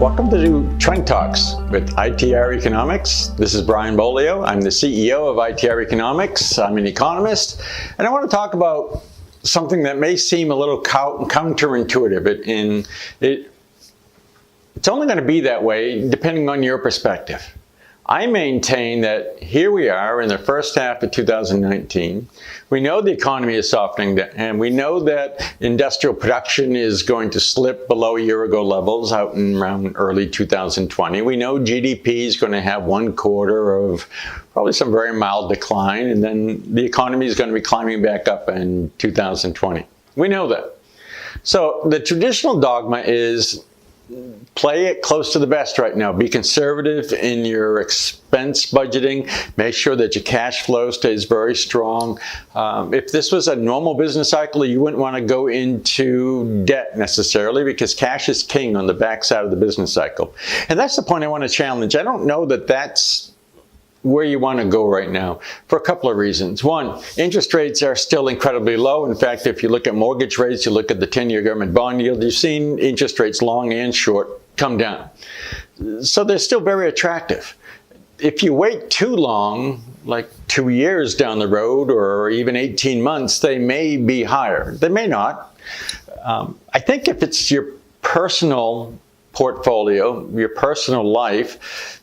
Welcome to Trend Talks with ITR Economics. This is Brian Beaulieu. I'm the CEO of ITR Economics. I'm an economist, and I want to talk about something that may seem a little counterintuitive. It's only going to be that way depending on your perspective. I maintain that here we are in the first half of 2019. We know the economy is softening, and we know that industrial production is going to slip below year-ago levels out in around early 2020. We know GDP is going to have 1 quarter of probably some very mild decline, and then the economy is going to be climbing back up in 2020. We know that. So the traditional dogma is play it close to the vest right now. Be conservative in your expense budgeting. Make sure that your cash flow stays very strong. If this was a normal business cycle, you wouldn't want to go into debt necessarily, because cash is king on the backside of the business cycle. And that's the point I want to challenge. I don't know that that's where you want to go right now for a couple of reasons. One, interest rates are still incredibly low. In fact, if you look at mortgage rates, you look at the 10-year government bond yield, you've seen interest rates long and short come down. So they're still very attractive. If you wait too long, like 2 years down the road or even 18 months, they may be higher. They may not. I think if it's your personal portfolio, your personal life,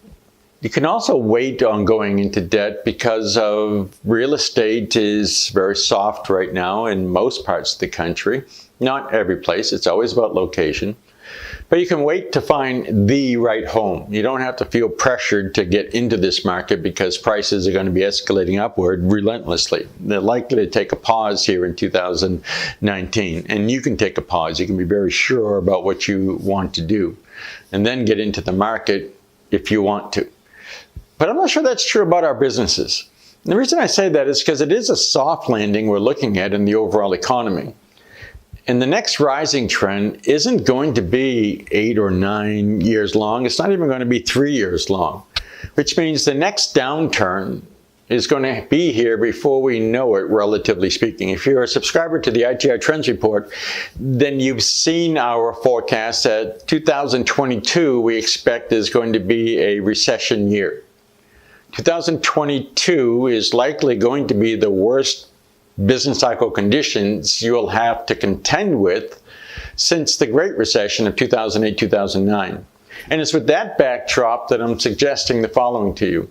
you can also wait on going into debt because of real estate is very soft right now in most parts of the country. Not every place, it's always about location. But you can wait to find the right home. You don't have to feel pressured to get into this market because prices are going to be escalating upward relentlessly. They're likely to take a pause here in 2019. And you can take a pause. You can be very sure about what you want to do and then get into the market if you want to. But I'm not sure that's true about our businesses. And the reason I say that is because it is a soft landing we're looking at in the overall economy. And the next rising trend isn't going to be 8 or 9 years long. It's not even going to be 3 years long, which means the next downturn is going to be here before we know it, relatively speaking. If you're a subscriber to the ITR Trends Report, then you've seen our forecast that 2022 we expect is going to be a recession year. 2022 is likely going to be the worst business cycle conditions you'll have to contend with since the Great Recession of 2008-2009. And it's with that backdrop that I'm suggesting the following to you.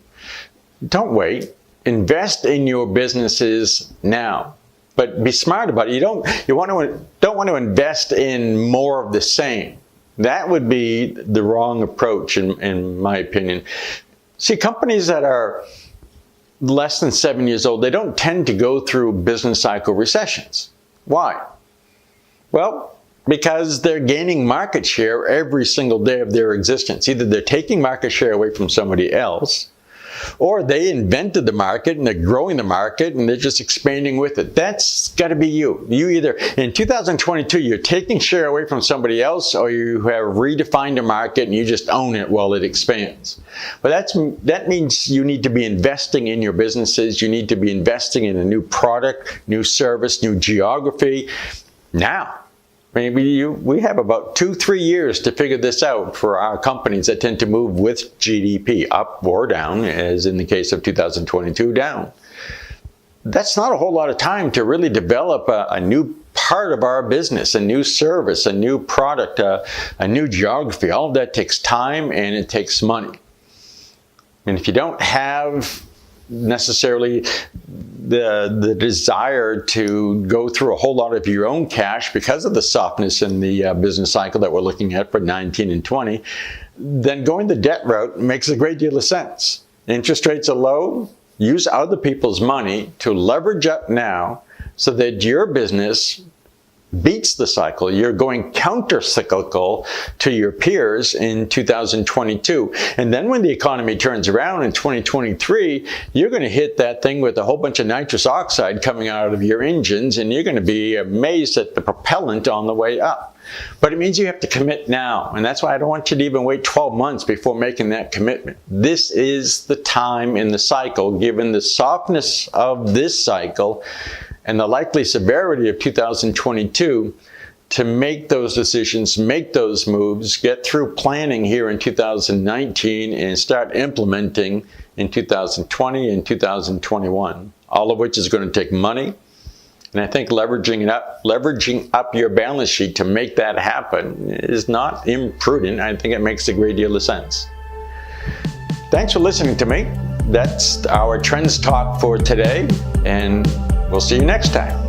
Don't wait. Invest in your businesses now. But be smart about it. You don't want to invest in more of the same. That would be the wrong approach in my opinion. See, companies that are less than 7 years old, they don't tend to go through business cycle recessions. Why? Well, because they're gaining market share every single day of their existence. Either they're taking market share away from somebody else, or they invented the market and they're growing the market and they're just expanding with it. That's got to be you. You either, in 2022, you're taking share away from somebody else, or you have redefined a market and you just own it while it expands. But that means you need to be investing in your businesses. You need to be investing in a new product, new service, new geography now. Maybe we have about 2-3 years to figure this out for our companies that tend to move with GDP, up or down, as in the case of 2022, down. That's not a whole lot of time to really develop a new part of our business, a new service, a new product, a new geography. All of that takes time and it takes money. And if you don't have necessarily the desire to go through a whole lot of your own cash because of the softness in the business cycle that we're looking at for 19 and 20, then going the debt route makes a great deal of sense. Interest rates are low. Use other people's money to leverage up now so that your business beats the cycle. You're going counter-cyclical to your peers in 2022. And then when the economy turns around in 2023, you're going to hit that thing with a whole bunch of nitrous oxide coming out of your engines, and you're going to be amazed at the propellant on the way up. But it means you have to commit now. And that's why I don't want you to even wait 12 months before making that commitment. This is the time in the cycle, given the softness of this cycle and the likely severity of 2022, to make those decisions, make those moves, get through planning here in 2019 and start implementing in 2020 and 2021, all of which is going to take money. And I think leveraging up your balance sheet to make that happen is not imprudent. I think it makes a great deal of sense. Thanks for listening to me. That's our Trends Talk for today, and we'll see you next time.